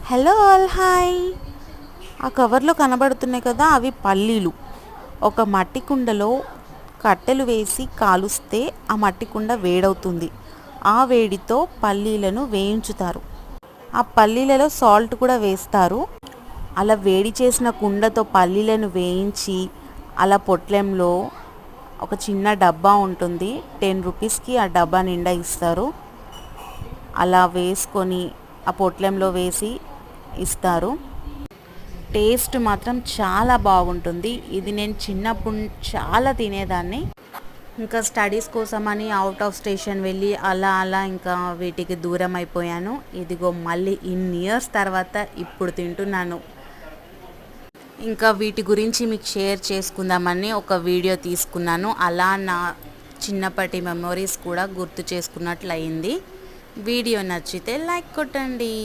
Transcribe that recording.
Hello all hi. ఆ కవర్లో కనబడుతున్నాయి కదా, అవి పల్లీలు. ఒక మట్టి కుండలో కట్టెలు వేసి కాలుస్తే ఆ మట్టి కుండ వేడవుతుంది. ఆ వేడితో పల్లీలను వేయించుతారు. ఆ పల్లీలలో సాల్ట్ కూడా వేస్తారు. అలా వేడి చేసిన కుండతో పల్లీలను వేయించి అలా పొట్లెంలో ఒక చిన్న డబ్బా ఉంటుంది, 10 రూపీస్కి ఆ డబ్బా నిండా ఇస్తారు. అలా వేసుకొని ఆ పొట్లెంలో వేసి ఇస్తారు. టేస్ట్ మాత్రం చాలా బాగుంటుంది. ఇది నేను చిన్నప్పుడు చాలా తినేదాన్ని. ఇంకా స్టడీస్ కోసమని అవుట్ ఆఫ్ స్టేషన్ వెళ్ళి అలా ఇంకా వీటికి దూరం అయిపోయాను. ఇదిగో మళ్ళీ ఇన్ని ఇయర్స్ తర్వాత ఇప్పుడు తింటున్నాను. ఇంకా వీటి గురించి మీకు షేర్ చేసుకుందామని ఒక వీడియో తీసుకున్నాను. అలా నా చిన్నప్పటి మెమొరీస్ కూడా గుర్తు చేసుకున్నట్లు అయింది. వీడియో నచ్చితే లైక్ కొట్టండి.